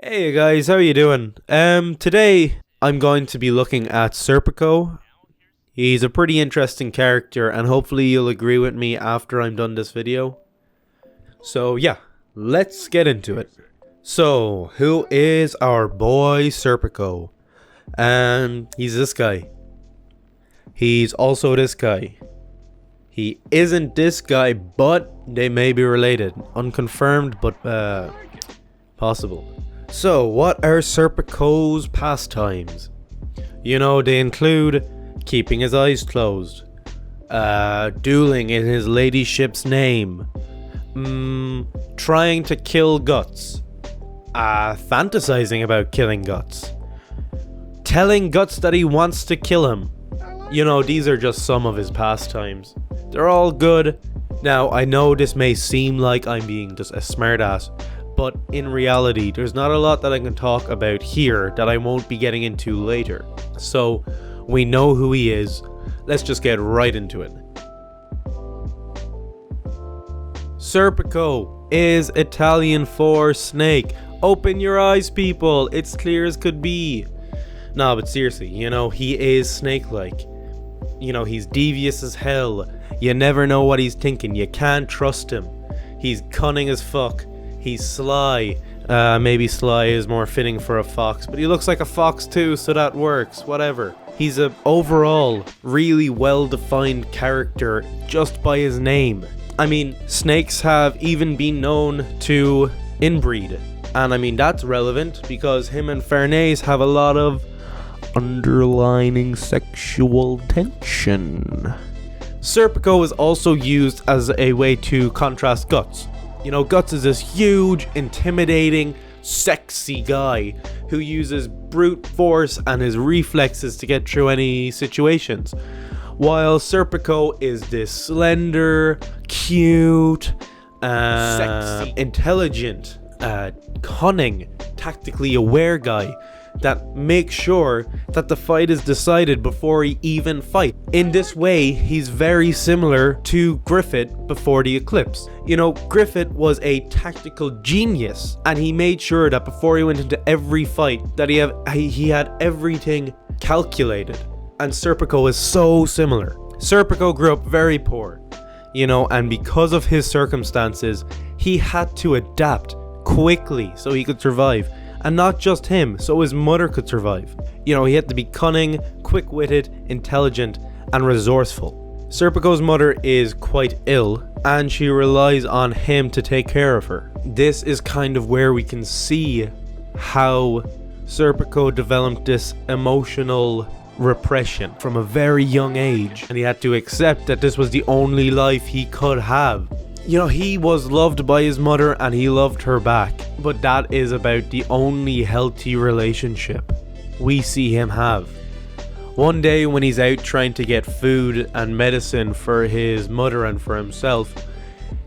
Hey guys, how you doing? Today I'm going to be looking at Serpico. He's a pretty interesting character and hopefully you'll agree with me after I'm done this video. So yeah, let's get into it. So, who is our boy Serpico? He's this guy. He's also this guy. He isn't this guy, but they may be related. Unconfirmed, but possible. So, what are Serpico's pastimes? You know, they include keeping his eyes closed, dueling in his ladyship's name, trying to kill Guts, fantasizing about killing Guts, telling Guts that he wants to kill him. You know, these are just some of his pastimes. They're all good. Now, I know this may seem like I'm being just a smartass, but in reality, there's not a lot that I can talk about here that I won't be getting into later. So, we know who he is. Let's just get right into it. Serpico is Italian for snake. Open your eyes, people. It's clear as could be. Nah, but seriously, you know, he is snake-like. You know, he's devious as hell. You never know what he's thinking. You can't trust him. He's cunning as fuck. He's sly. Maybe sly is more fitting for a fox, but he looks like a fox too, so that works. Whatever. He's a overall really well-defined character just by his name. I mean, snakes have even been known to inbreed. And I mean, that's relevant because him and Farnese have a lot of underlining sexual tension. Serpico is also used as a way to contrast Guts. You know, Guts is this huge, intimidating, sexy guy who uses brute force and his reflexes to get through any situations. While Serpico is this slender, cute, sexy, intelligent, cunning, tactically aware guy that makes sure that the fight is decided before he even fights. In this way, he's very similar to Griffith before the eclipse. You know, Griffith was a tactical genius, and he made sure that before he went into every fight, that he had everything calculated. And Serpico is so similar. Serpico grew up very poor, you know, and because of his circumstances, he had to adapt quickly so he could survive. And not just him, so his mother could survive. You know, he had to be cunning, quick-witted, intelligent, and resourceful. Serpico's mother is quite ill, and she relies on him to take care of her. This is kind of where we can see how Serpico developed this emotional repression from a very young age, and he had to accept that this was the only life he could have. You know, he was loved by his mother and he loved her back, but that is about the only healthy relationship we see him have. One day when he's out trying to get food and medicine for his mother and for himself,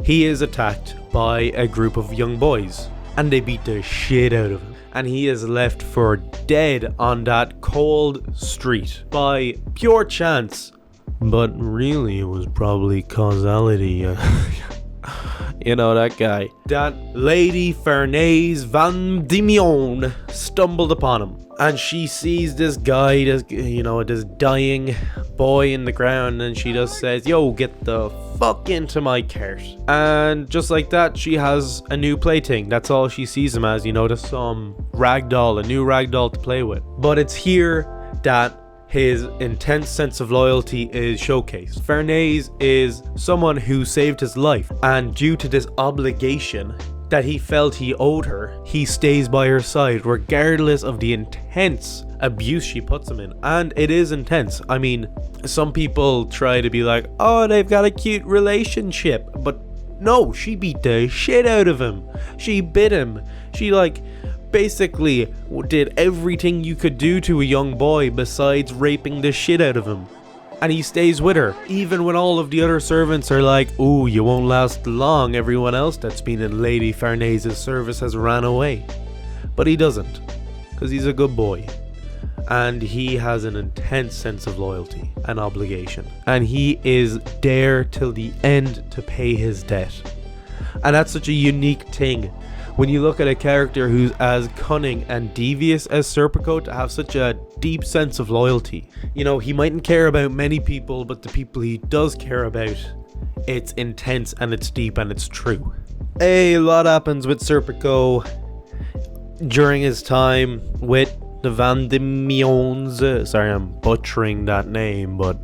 he is attacked by a group of young boys and they beat the shit out of him. And he is left for dead on that cold street by pure chance. But really it was probably causality. You know, that guy. That Lady Farnese Van Dimion stumbled upon him. And she sees this guy, this dying boy in the ground, and she just says, yo, get the fuck into my cart. And just like that, she has a new plaything. That's all she sees him as, you know, just some ragdoll, a new ragdoll to play with. But it's here that his intense sense of loyalty is showcased. Farnese is someone who saved his life, and due to this obligation that he felt he owed her, he stays by her side regardless of the intense abuse she puts him in. And it is intense. I mean, some people try to be like, oh, they've got a cute relationship, but no, she beat the shit out of him. She bit him. She basically did everything you could do to a young boy besides raping the shit out of him. And he stays with her, even when all of the other servants are like, ooh, you won't last long, everyone else that's been in Lady Farnese's service has ran away. But he doesn't, because he's a good boy. And he has an intense sense of loyalty and obligation. And he is there till the end to pay his debt. And that's such a unique thing when you look at a character who's as cunning and devious as Serpico to have such a deep sense of loyalty. You know, he mightn't care about many people, but the people he does care about, it's intense and it's deep and it's true. A lot happens with Serpico during his time with the Vandemions. Sorry, I'm butchering that name, but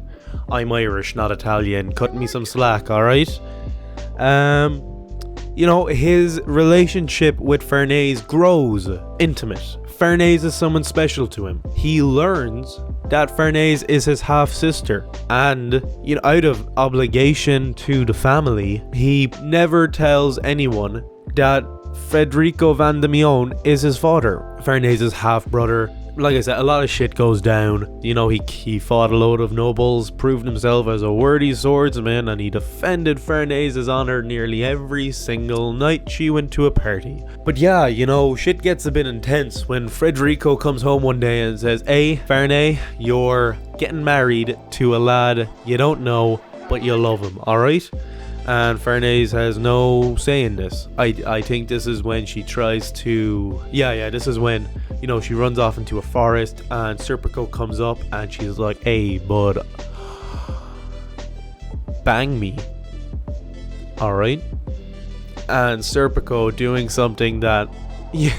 I'm Irish, not Italian. Cut me some slack, alright? You know, his relationship with Farnese grows intimate. Farnese is someone special to him. He learns that Farnese is his half-sister, and, you know, out of obligation to the family, he never tells anyone that Federico Vandemion is his father, Farnese's half-brother. Like I said, a lot of shit goes down. You know, he fought a load of nobles, proved himself as a worthy swordsman, and he defended Farnese's honor nearly every single night she went to a party. But yeah, you know, shit gets a bit intense when Federico comes home one day and says, "Hey, Farnese, you're getting married to a lad you don't know, but you love him, alright?" And Farnese has no say in this. I think this is when she tries to... Yeah, this is when, you know, she runs off into a forest and Serpico comes up and she's like, "Hey, bud, bang me, alright?" And Serpico doing something that... Yeah,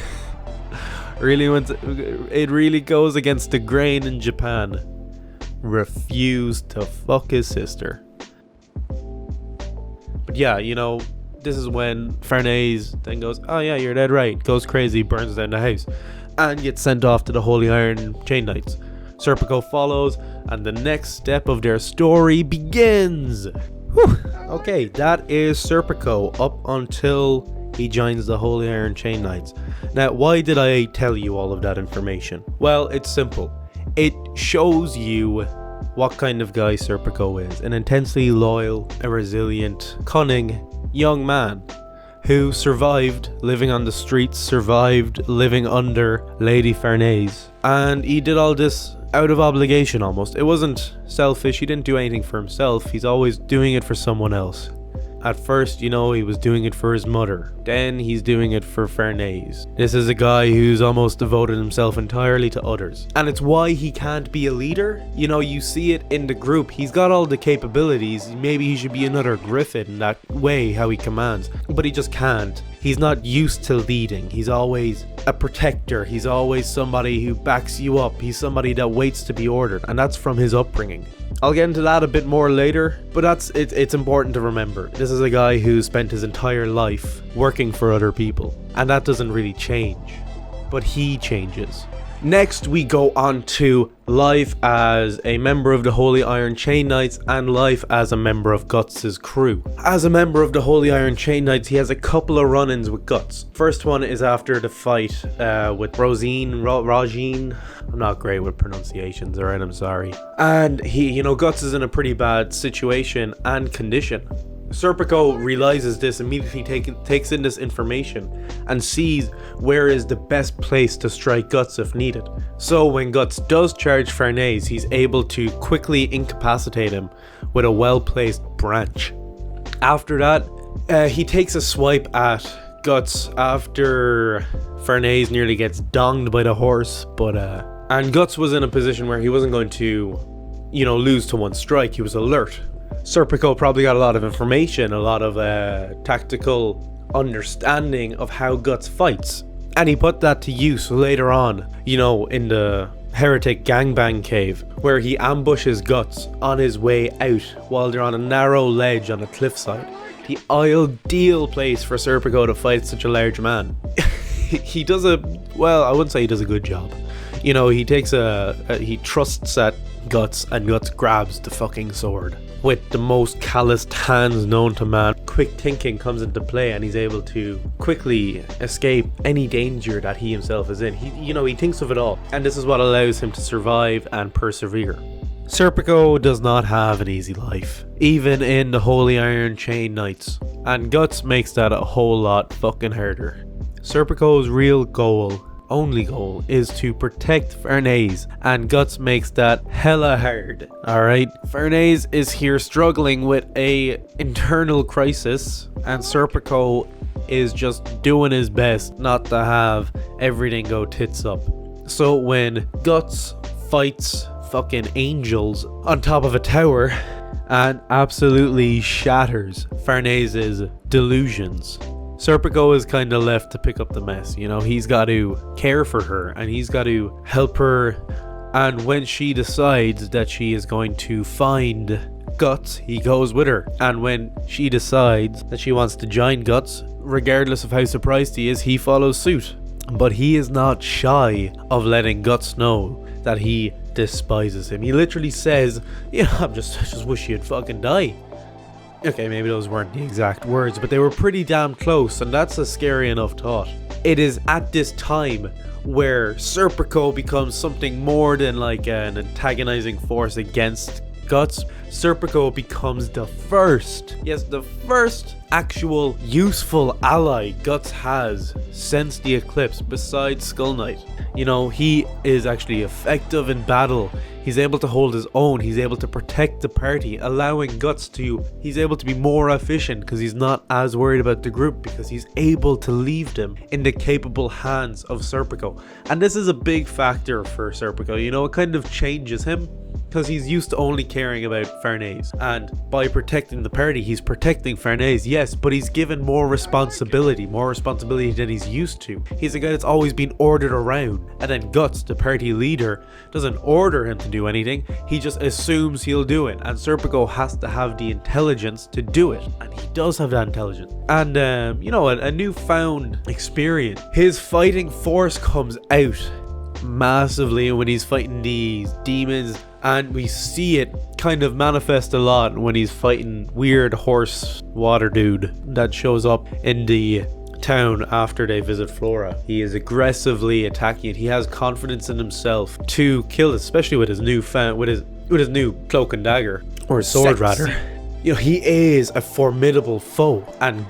it really goes against the grain in Japan. Refused to fuck his sister. But yeah, you know, this is when Farnese then goes, "Oh yeah, you're dead right," goes crazy, burns down the house, and gets sent off to the Holy Iron Chain Knights. Serpico follows, and the next step of their story begins. Whew. Okay, that is Serpico up until he joins the Holy Iron Chain Knights. Now, why did I tell you all of that information? Well, it's simple. It shows you what kind of guy Serpico is. An intensely loyal, a resilient, cunning young man who survived living on the streets, survived living under Lady Farnese. And he did all this out of obligation almost. It wasn't selfish, he didn't do anything for himself, he's always doing it for someone else. At first, you know, he was doing it for his mother. Then he's doing it for Farnese. This is a guy who's almost devoted himself entirely to others. And it's why he can't be a leader. You know, you see it in the group. He's got all the capabilities. Maybe he should be another Griffin in that way, how he commands. But he just can't. He's not used to leading. He's always a protector. He's always somebody who backs you up. He's somebody that waits to be ordered. And that's from his upbringing. I'll get into that a bit more later, but it's important to remember. This is a guy who spent his entire life working for other people, and that doesn't really change, but he changes. Next, we go on to life as a member of the Holy Iron Chain Knights and life as a member of Guts' crew. As a member of the Holy Iron Chain Knights, he has a couple of run-ins with Guts. First one is after the fight with Rajin. I'm not great with pronunciations, alright, I'm sorry. And Guts is in a pretty bad situation and condition. Serpico realizes this, immediately takes in this information and sees where is the best place to strike Guts if needed. So when Guts does charge Farnese, he's able to quickly incapacitate him with a well-placed branch. After that, he takes a swipe at Guts after Farnese nearly gets donged by the horse, and Guts was in a position where he wasn't going to, lose to one strike. He was alert. Serpico probably got a lot of information, a lot of tactical understanding of how Guts fights. And he put that to use later on, in the Heretic Gangbang Cave, where he ambushes Guts on his way out while they're on a narrow ledge on a cliffside. The ideal place for Serpico to fight such a large man. He does I wouldn't say he does a good job. He takes he trusts at Guts, and Guts grabs the fucking sword. With the most calloused hands known to man, quick thinking comes into play, and he's able to quickly escape any danger that he himself is in. He thinks of it all, and this is what allows him to survive and persevere. Serpico does not have an easy life, even in the Holy Iron Chain Knights, and Guts makes that a whole lot fucking harder. Serpico's real only goal is to protect Farnese, and Guts makes that hella hard. Alright, Farnese is here struggling with a internal crisis, and Serpico is just doing his best not to have everything go tits up. So when Guts fights fucking angels on top of a tower and absolutely shatters Farnase's delusions, Serpico is kind of left to pick up the mess. You know, he's got to care for her and he's got to help her. And when she decides that she is going to find Guts, he goes with her. And when she decides that she wants to join Guts, regardless of how surprised he is, he follows suit. But he is not shy of letting Guts know that he despises him. He literally says, I just wish you'd fucking die. Okay, maybe those weren't the exact words, but they were pretty damn close, and that's a scary enough thought. It is at this time where Serpico becomes something more than like an antagonizing force against Guts. Serpico becomes the first actual useful ally Guts has since the eclipse, besides Skull Knight. You know, he is actually effective in battle. He's able to hold his own. He's able to protect the party, allowing Guts to... He's able to be more efficient because he's not as worried about the group, because he's able to leave them in the capable hands of Serpico. And this is a big factor for Serpico. You know, it kind of changes him, because he's used to only caring about Farnese. And by protecting the party, he's protecting Farnese, yes, but he's given more responsibility than he's used to. He's a guy that's always been ordered around. And then Guts, the party leader, doesn't order him to do anything. He just assumes he'll do it. And Serpico has to have the intelligence to do it. And he does have that intelligence. And, a newfound experience. His fighting force comes out massively when he's fighting these demons. And we see it kind of manifest a lot when he's fighting weird horse water dude that shows up in the town after they visit Flora. He is aggressively attacking it. He has confidence in himself to kill it, especially with his new with his new cloak and dagger, or sword rather. You know, he is a formidable foe, and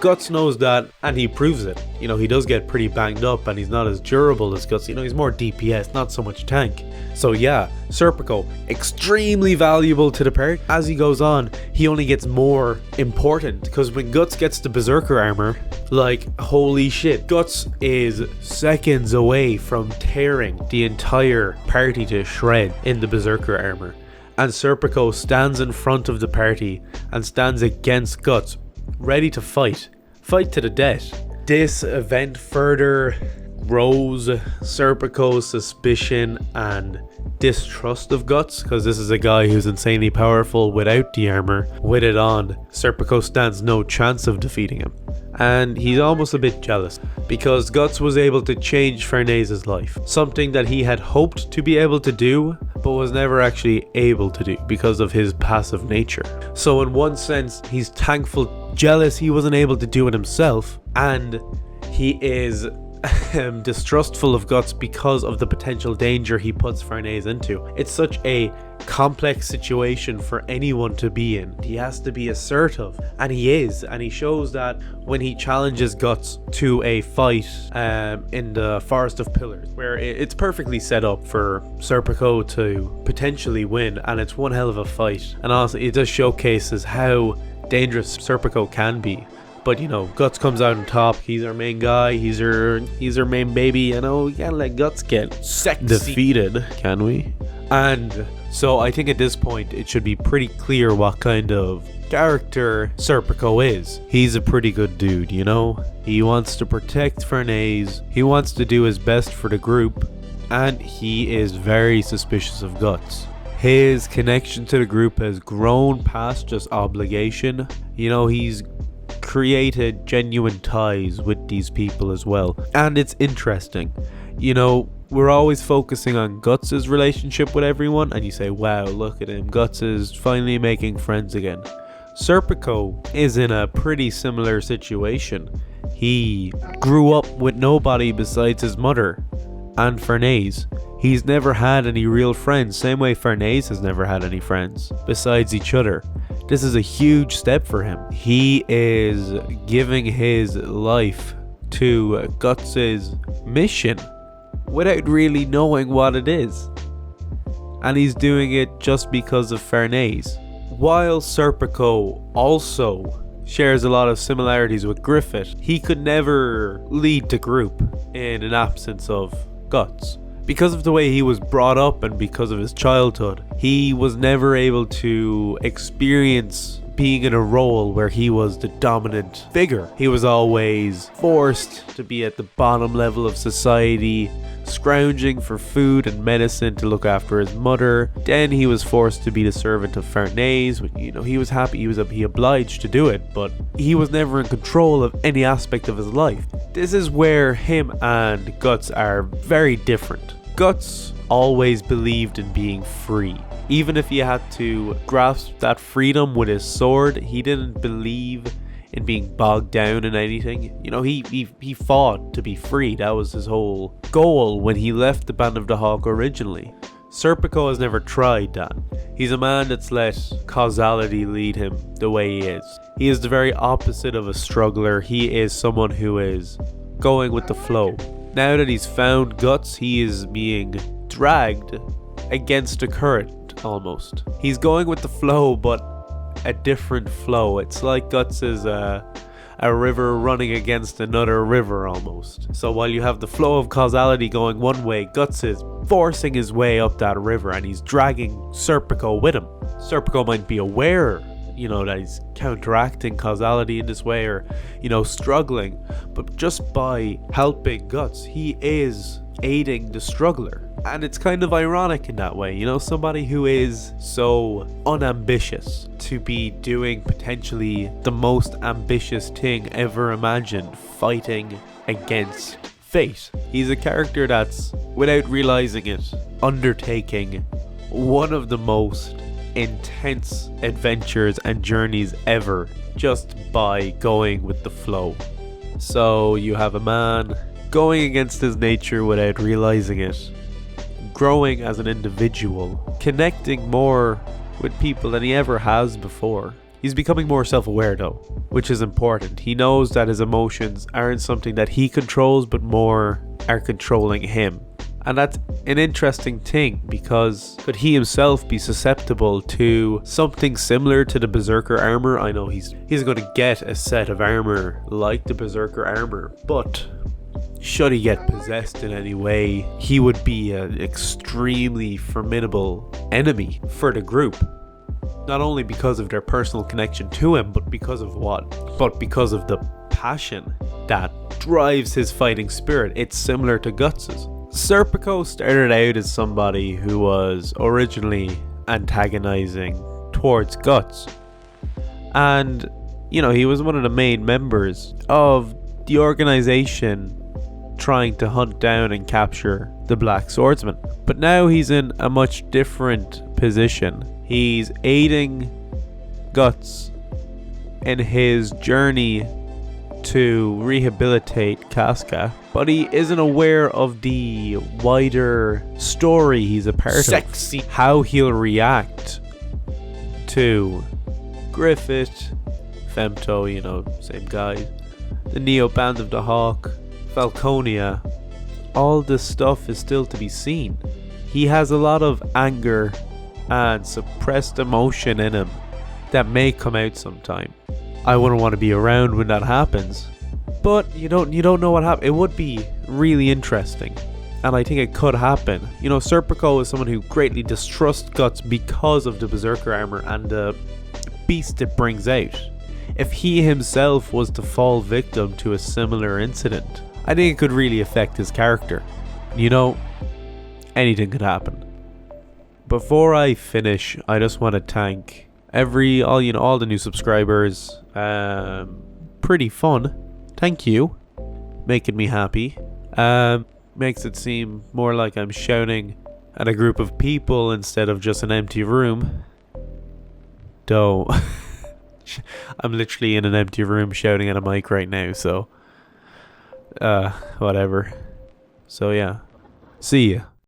Guts knows that, and he proves it. He does get pretty banged up, and he's not as durable as Guts. He's more DPS, not so much tank. So yeah, Serpico, extremely valuable to the party. As he goes on, he only gets more important, because when Guts gets the Berserker armor, like, holy shit, Guts is seconds away from tearing the entire party to shred in the Berserker armor. And Serpico stands in front of the party and stands against Guts, ready to fight to the death. This event further grows Serpico's suspicion and distrust of Guts, because this is a guy who's insanely powerful without the armor. With it on, Serpico stands no chance of defeating him. And he's almost a bit jealous, because Guts was able to change Farnase's life, something that he had hoped to be able to do, but was never actually able to do because of his passive nature. So in one sense, he's thankful, jealous he wasn't able to do it himself, and he is distrustful of Guts because of the potential danger he puts Farnese into. It's such a complex situation for anyone to be in. He has to be assertive, and he is, and he shows that when he challenges Guts to a fight in the Forest of Pillars, where it's perfectly set up for Serpico to potentially win, and it's one hell of a fight. And honestly, it just showcases how dangerous Serpico can be. But Guts comes out on top. He's our main guy. He's our main baby. We can't let Guts get defeated, can we? And so I think at this point it should be pretty clear what kind of character Serpico is. He's a pretty good dude, He wants to protect Farnese. He wants to do his best for the group, and he is very suspicious of Guts. His connection to the group has grown past just obligation. He's created genuine ties with these people as well. And it's interesting. We're always focusing on Guts' relationship with everyone, and you say, wow, look at him. Guts is finally making friends again. Serpico is in a pretty similar situation. He grew up with nobody besides his mother and Farnese. He's never had any real friends, same way Farnese has never had any friends besides each other. This is a huge step for him. He is giving his life to Guts' mission without really knowing what it is. And he's doing it just because of Farnese. While Serpico also shares a lot of similarities with Griffith. He could never lead the group in an absence of Guts. Because of the way he was brought up and because of his childhood, he was never able to experience being in a role where he was the dominant figure. He was always forced to be at the bottom level of society, scrounging for food and medicine to look after his mother. Then he was forced to be the servant of Farnese. He was happy, he obliged to do it, but he was never in control of any aspect of his life. This is where him and Guts are very different. Guts always believed in being free. Even if he had to grasp that freedom with his sword, he didn't believe in being bogged down in anything. He fought to be free. That was his whole goal when he left the Band of the Hawk originally. Serpico has never tried that. He's a man that's let causality lead him the way he is. He is the very opposite of a struggler. He is someone who is going with the flow. Now that he's found Guts, he is being dragged against the current almost. He's going with the flow, but a different flow. It's like Guts is a river running against another river almost. So while you have the flow of causality going one way, Guts is forcing his way up that river and he's dragging Serpico with him. Serpico might be aware, that he's counteracting causality in this way or, struggling, but just by helping Guts, he is aiding the struggler. And it's kind of ironic in that way, somebody who is so unambitious to be doing potentially the most ambitious thing ever imagined, fighting against fate. He's a character that's, without realizing it, undertaking one of the most intense adventures and journeys ever just by going with the flow. So you have a man going against his nature without realizing it, growing as an individual, connecting more with people than he ever has before. He's becoming more self-aware though, which is important. He knows that his emotions aren't something that he controls, but more are controlling him. And that's an interesting thing, because could he himself be susceptible to something similar to the Berserker armor? I know he's going to get a set of armor like the Berserker armor, but should he get possessed in any way, he would be an extremely formidable enemy for the group. Not only because of their personal connection to him, but because of what? But because of the passion that drives his fighting spirit. It's similar to Guts's. Serpico started out as somebody who was originally antagonizing towards Guts. And, he was one of the main members of the organization trying to hunt down and capture the Black Swordsman. But now he's in a much different position. He's aiding Guts in his journey to rehabilitate Casca, but he isn't aware of the wider story he's a part of. How he'll react to Griffith, Femto, same guy, the Neo Band of the Hawk, Falconia. All this stuff is still to be seen. He has a lot of anger and suppressed emotion in him that may come out sometime. I wouldn't want to be around when that happens, but you don't know what happened. It would be really interesting, and I think it could happen. Serpico is someone who greatly distrusts Guts because of the Berserker armor and the beast it brings out. If he himself was to fall victim to a similar incident, I think it could really affect his character. Anything could happen. Before I finish, I just want to thank all the new subscribers. Pretty fun. Thank you. Making me happy. Makes it seem more like I'm shouting at a group of people instead of just an empty room. Though I'm literally in an empty room shouting at a mic right now, so whatever. So yeah. See ya.